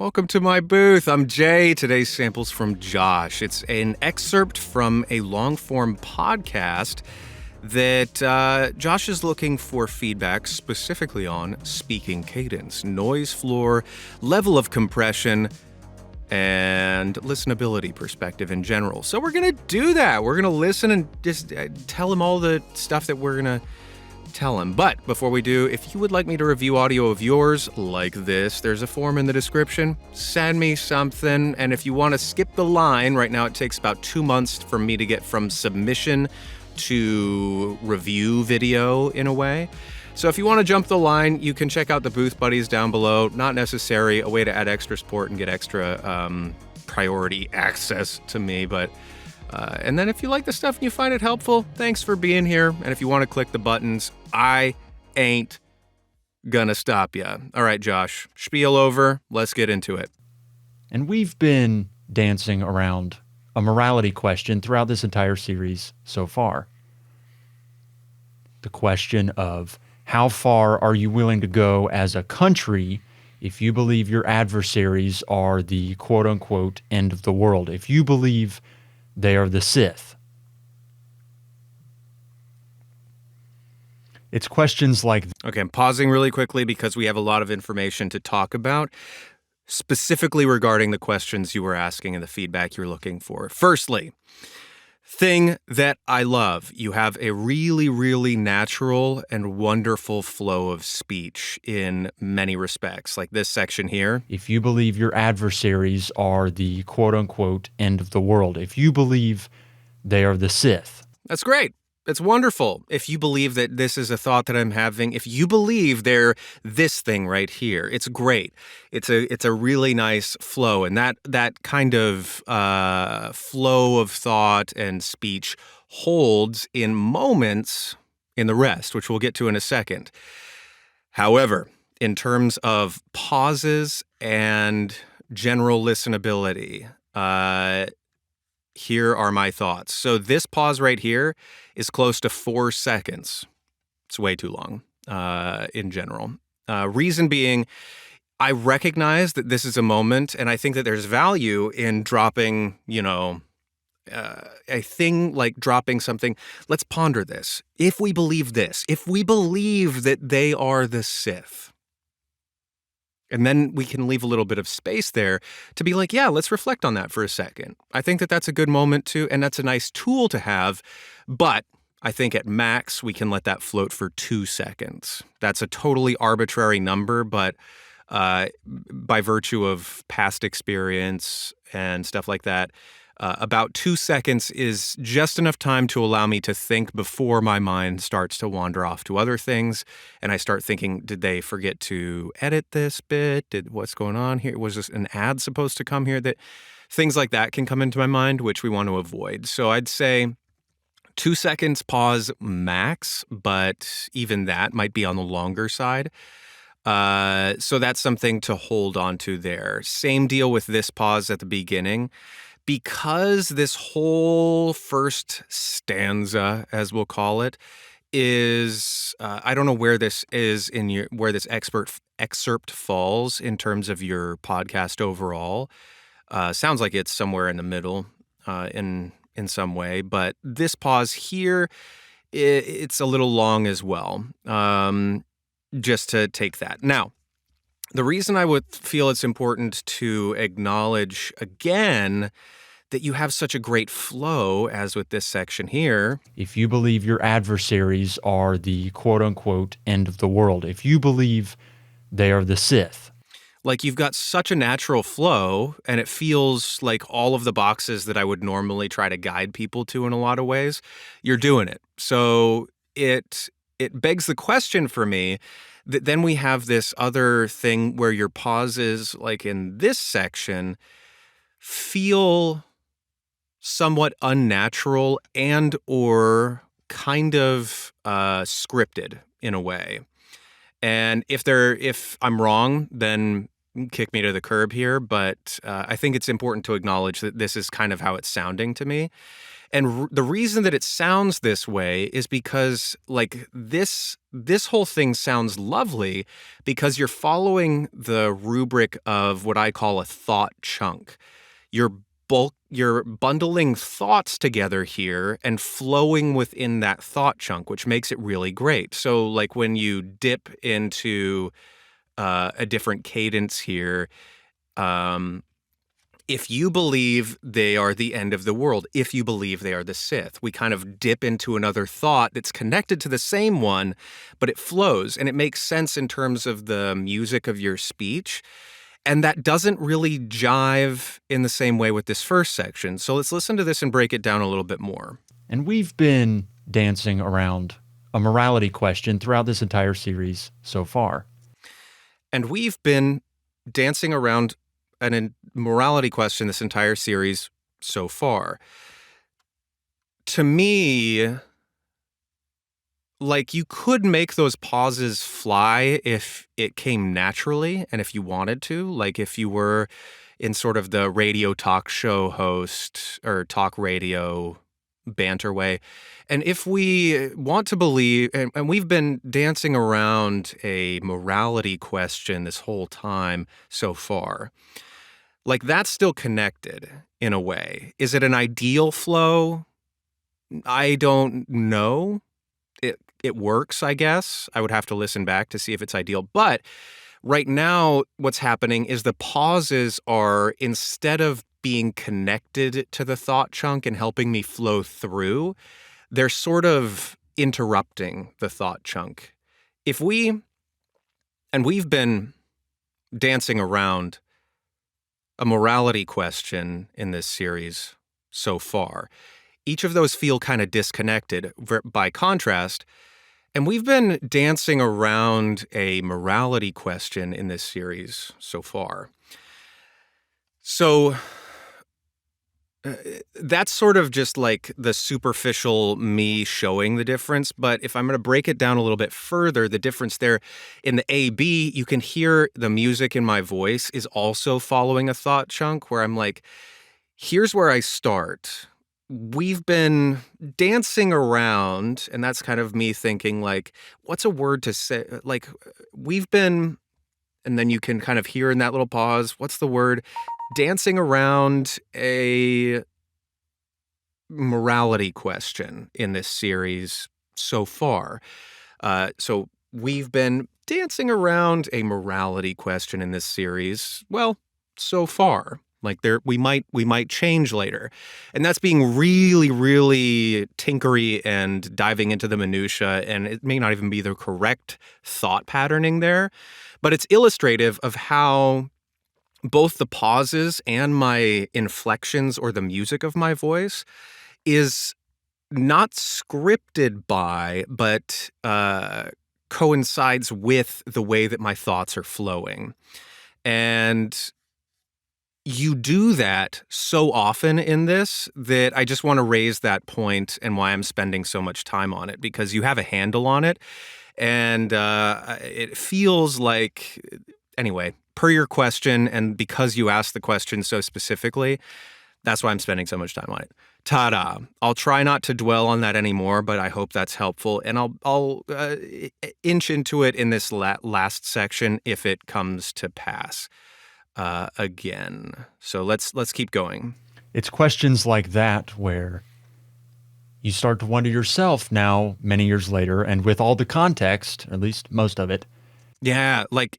Welcome to my booth. I'm Jay. Today's sample's from Josh. It's an excerpt from a long-form podcast that Josh is looking for feedback specifically on speaking cadence, noise floor, level of compression, and listenability perspective in general. So we're going to do that. We're going to listen and just tell him all the stuff that we're going to tell him. But before we do, if you would like me to review audio of yours like this, there's a form in the description. Send me something. And if you want to skip the line, right now it takes about 2 months for me to get from submission to review video in a way. So if you want to jump the line, you can check out the booth buddies down below. Not necessary, a way to add extra support and get extra priority access to me, but and then if you like the stuff and you find it helpful, thanks for being here. And if you want to click the buttons, I ain't gonna stop ya. All right, Josh, spiel over. Let's get into it. And we've been dancing around a morality question throughout this entire series so far. The question of how far are you willing to go as a country if you believe your adversaries are the quote-unquote end of the world, if you believe they are the Sith. It's questions like... Okay, I'm pausing really quickly because we have a lot of information to talk about, specifically regarding the questions you were asking and the feedback you're looking for. Firstly, thing that I love, you have a really, really natural and wonderful flow of speech in many respects, like this section here. If you believe your adversaries are the quote-unquote end of the world, if you believe they are the Sith. That's great. It's wonderful. If you believe that this is a thought that I'm having, if you believe they're this thing right here, it's great. It's a really nice flow, and that kind of flow of thought and speech holds in moments in the rest, which we'll get to in a second. However, in terms of pauses and general listenability, here are my thoughts. So this pause right here is close to 4 seconds. It's way too long in general. Reason being, I recognize that this is a moment, and I think that there's value in dropping, a thing like dropping something. Let's ponder this. If we believe this, if we believe that they are the Sith, and then we can leave a little bit of space there to be like, yeah, let's reflect on that for a second. I think that that's a good moment to, and that's a nice tool to have, but I think at max, we can let that float for 2 seconds. That's a totally arbitrary number, but by virtue of past experience and stuff like that, about 2 seconds is just enough time to allow me to think before my mind starts to wander off to other things. And I start thinking, did they forget to edit this bit? What's going on here? Was this an ad supposed to come here? That things like that can come into my mind, which we want to avoid. So I'd say 2 seconds pause max, but even that might be on the longer side. So that's something to hold on to there. Same deal with this pause at the beginning. Because this whole first stanza, as we'll call it, is, I don't know where this is where this excerpt falls in terms of your podcast overall. Sounds like it's somewhere in the middle, in some way, but this pause here, it's a little long as well. Just to take that. Now, the reason I would feel it's important to acknowledge again that you have such a great flow, as with this section here. If you believe your adversaries are the quote-unquote end of the world, if you believe they are the Sith. Like, you've got such a natural flow, and it feels like all of the boxes that I would normally try to guide people to in a lot of ways, you're doing it. So it begs the question for me that then we have this other thing where your pauses, like in this section, feel somewhat unnatural and or kind of scripted in a way. And if I'm wrong, then kick me to the curb here, but I think it's important to acknowledge that this is kind of how it's sounding to me. And the reason that it sounds this way is because like this whole thing sounds lovely because you're following the rubric of what I call a thought chunk. You're bundling thoughts together here and flowing within that thought chunk, which makes it really great. So like when you dip into a different cadence here, if you believe they are the end of the world, if you believe they are the Sith, we kind of dip into another thought that's connected to the same one, but it flows and it makes sense in terms of the music of your speech. And that doesn't really jive in the same way with this first section. So let's listen to this and break it down a little bit more. And we've been dancing around a morality question throughout this entire series so far. And we've been dancing around an morality question this entire series so far. To me, like you could make those pauses fly if it came naturally and if you wanted to, like if you were in sort of the radio talk show host or talk radio banter way. And if we want to believe, and we've been dancing around a morality question this whole time so far, like that's still connected in a way. Is it an ideal flow? I don't know. It works, I guess. I would have to listen back to see if it's ideal. But right now, what's happening is the pauses are, instead of being connected to the thought chunk and helping me flow through, they're sort of interrupting the thought chunk. We've been dancing around a morality question in this series so far. Each of those feel kind of disconnected by contrast. And we've been dancing around a morality question in this series so far. So that's sort of just like the superficial me showing the difference. But if I'm going to break it down a little bit further, the difference there in the A-B, you can hear the music in my voice is also following a thought chunk where I'm like, here's where I start. We've been dancing around, and that's kind of me thinking like, what's a word to say? Like we've been, and then you can kind of hear in that little pause, what's the word? Dancing around a morality question in this series so far. So we've been dancing around a morality question in this series, well, so far. Like we might change later. And that's being really, really tinkery and diving into the minutia, and it may not even be the correct thought patterning there, but it's illustrative of how both the pauses and my inflections or the music of my voice is not scripted by, but coincides with the way that my thoughts are flowing. And you do that so often in this that I just want to raise that point and why I'm spending so much time on it, because you have a handle on it. And it feels like, anyway, per your question, and because you asked the question so specifically, that's why I'm spending so much time on it. Ta-da. I'll try not to dwell on that anymore, but I hope that's helpful. And I'll inch into it in this last section if it comes to pass. Again. So let's keep going. It's questions like that where you start to wonder yourself now, many years later, and with all the context, or at least most of it. Yeah, like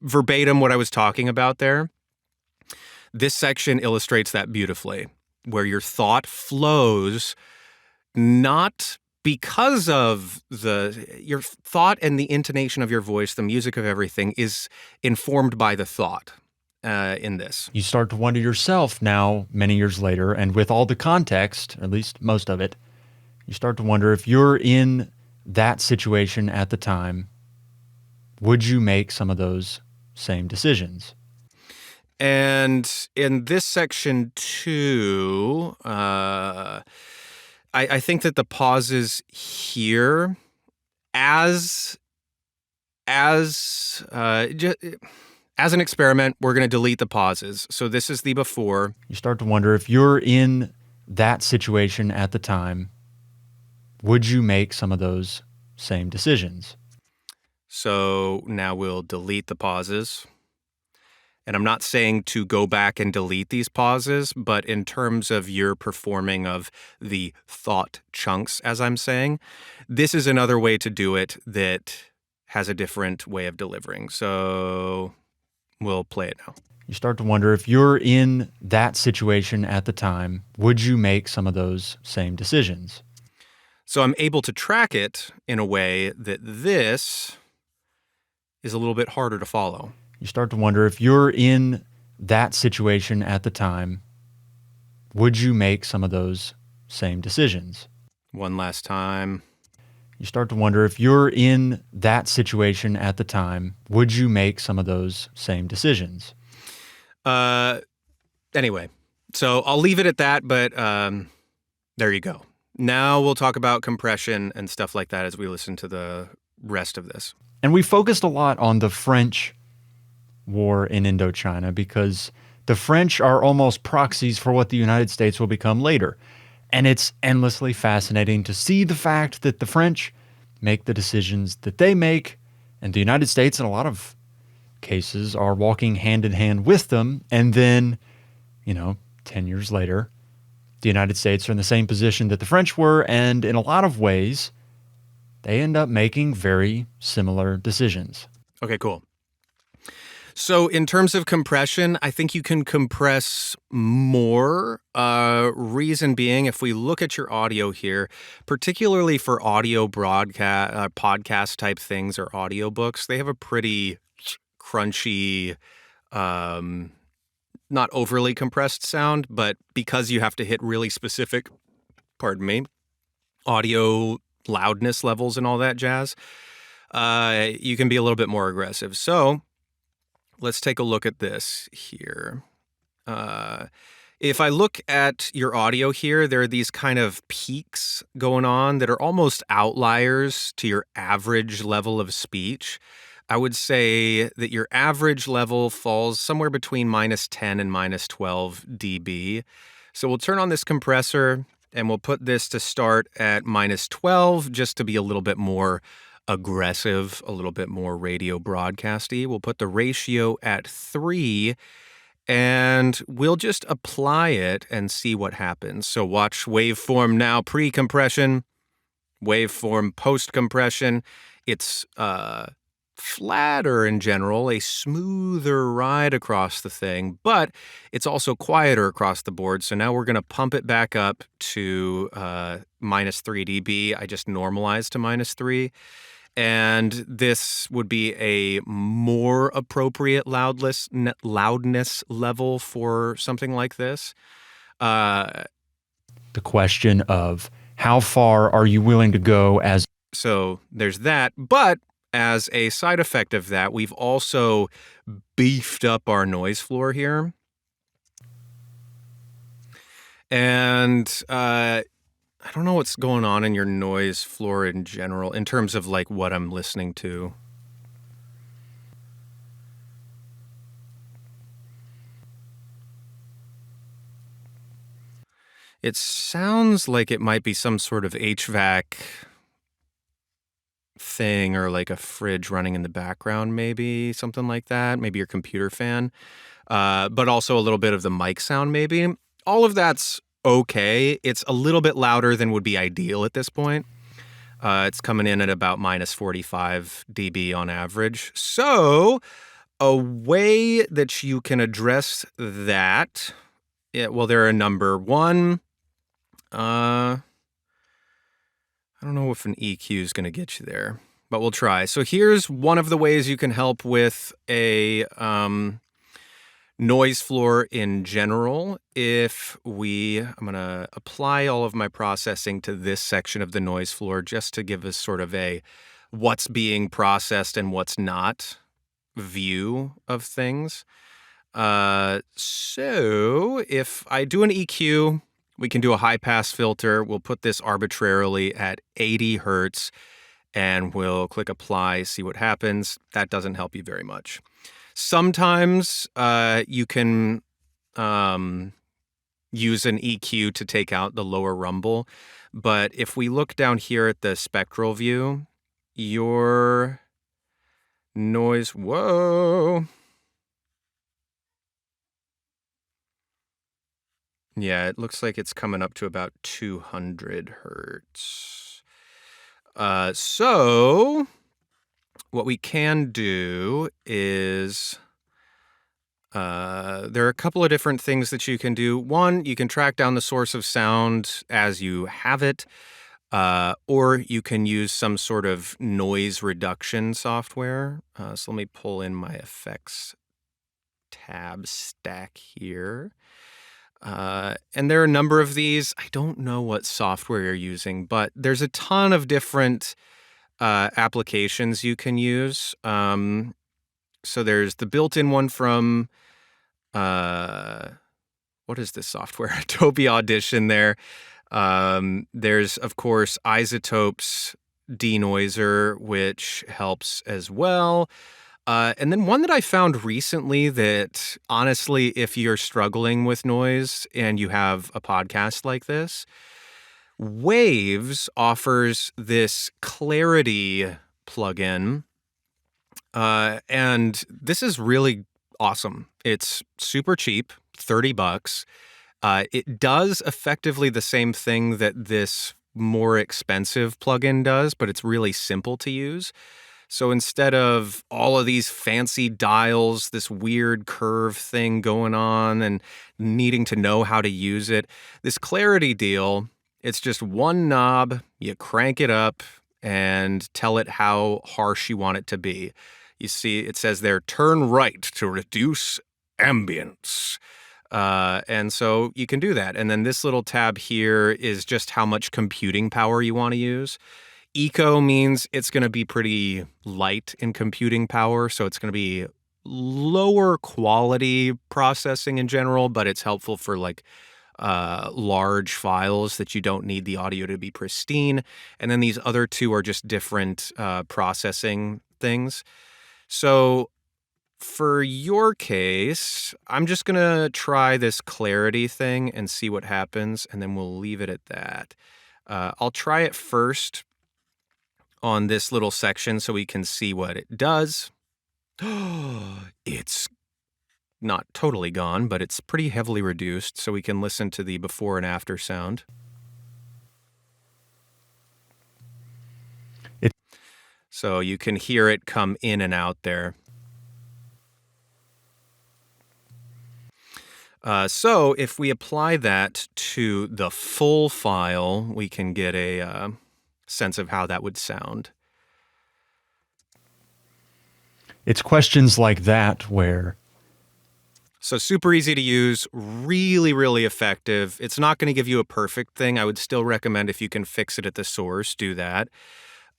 verbatim what I was talking about there. This section illustrates that beautifully, where your thought flows not because of your thought and the intonation of your voice, the music of everything is informed by the thought. In this. You start to wonder yourself now, many years later, and with all the context, or at least most of it, you start to wonder if you're in that situation at the time, would you make some of those same decisions? And in this section too, I think that the pauses here As an experiment, we're going to delete the pauses. So this is the before. You start to wonder if you're in that situation at the time, would you make some of those same decisions? So now we'll delete the pauses. And I'm not saying to go back and delete these pauses, but in terms of your performing of the thought chunks, as I'm saying, this is another way to do it that has a different way of delivering. So we'll play it now. You start to wonder if you're in that situation at the time, would you make some of those same decisions? So I'm able to track it in a way that this is a little bit harder to follow. You start to wonder if you're in that situation at the time, would you make some of those same decisions? One last time. You start to wonder if you're in that situation at the time, would you make some of those same decisions? Anyway, so I'll leave it at that, but there you go. Now we'll talk about compression and stuff like that as we listen to the rest of this. And we focused a lot on the French war in Indochina because the French are almost proxies for what the United States will become later. And it's endlessly fascinating to see the fact that the French make the decisions that they make, and the United States, in a lot of cases, are walking hand in hand with them. And then, 10 years later, the United States are in the same position that the French were, and in a lot of ways, they end up making very similar decisions. Okay, cool. So in terms of compression, I think you can compress more. Reason being, if we look at your audio here, particularly for audio broadcast, podcast type things or audiobooks, they have a pretty crunchy, not overly compressed sound, but because you have to hit really specific, audio loudness levels and all that jazz, you can be a little bit more aggressive. So let's take a look at this here. If I look at your audio here, there are these kind of peaks going on that are almost outliers to your average level of speech. I would say that your average level falls somewhere between -10 and -12 dB. So we'll turn on this compressor and we'll put this to start at -12 just to be a little bit more aggressive, a little bit more radio broadcasty. We'll put the ratio at 3 and we'll just apply it and see what happens. So watch waveform now pre-compression, waveform post-compression. It's flatter in general, a smoother ride across the thing, but it's also quieter across the board. So now we're going to pump it back up to -3 dB. I just normalized to -3. And this would be a more appropriate loudness level for something like this. The question of how far are you willing to go as... So there's that, but as a side effect of that, we've also beefed up our noise floor here. And I don't know what's going on in your noise floor in general, in terms of like what I'm listening to. It sounds like it might be some sort of HVAC thing or like a fridge running in the background, maybe something like that. Maybe your computer fan, but also a little bit of the mic sound, maybe. All of that's okay. It's a little bit louder than would be ideal at this point. It's coming in at about -45 dB on average. So a way that you can address that, well, there are a number. One, I don't know if an EQ is going to get you there, but we'll try. So here's one of the ways you can help with a noise floor in general. I'm going to apply all of my processing to this section of the noise floor just to give us sort of a what's being processed and what's not view of things. So if I do an EQ, we can do a high pass filter. We'll put this arbitrarily at 80 hertz and we'll click apply, see what happens. That doesn't help you very much. Sometimes you can use an EQ to take out the lower rumble. But if we look down here at the spectral view, your noise, whoa. Yeah, it looks like it's coming up to about 200 hertz. So what we can do is there are a couple of different things that you can do. One, you can track down the source of sound as you have it, or you can use some sort of noise reduction software. So let me pull in my effects tab stack here. And there are a number of these. I don't know what software you're using, but there's a ton of different applications you can use. So there's the built-in one from, what is this software? Adobe Audition there. There's, of course, Isotope's denoiser, which helps as well. And then one that I found recently that, honestly, if you're struggling with noise and you have a podcast like this, Waves offers this clarity plugin. And this is really awesome. It's super cheap, $30. It does effectively the same thing that this more expensive plugin does, but it's really simple to use. So instead of all of these fancy dials, this weird curve thing going on and needing to know how to use it, this clarity deal, it's just one knob, you crank it up and tell it how harsh you want it to be. You see, it says there, turn right to reduce ambience. And so you can do that. And then this little tab here is just how much computing power you want to use. Eco means it's going to be pretty light in computing power, so it's going to be lower quality processing in general, but it's helpful for like large files that you don't need the audio to be pristine. And then these other two are just different processing things. So for your case, I'm just going to try this clarity thing and see what happens, and then we'll leave it at that. I'll try it first on this little section so we can see what it does. It's not totally gone, but it's pretty heavily reduced, so we can listen to the before and after sound. So you can hear it come in and out there. So if we apply that to the full file, we can get a sense of how that would sound. It's questions like that where... So super easy to use, really, really effective. It's not going to give you a perfect thing. I would still recommend if you can fix it at the source, do that.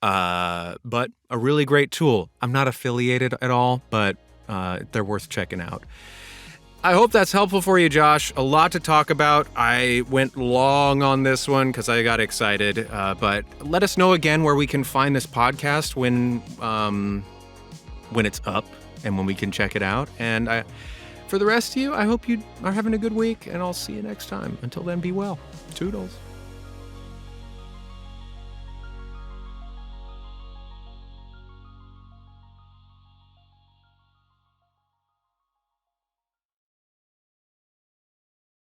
But a really great tool. I'm not affiliated at all, but they're worth checking out. I hope that's helpful for you, Josh. A lot to talk about. I went long on this one because I got excited. But let us know again where we can find this podcast when it's up and when we can check it out. And for the rest of you, I hope you are having a good week, and I'll see you next time. Until then, be well. Toodles.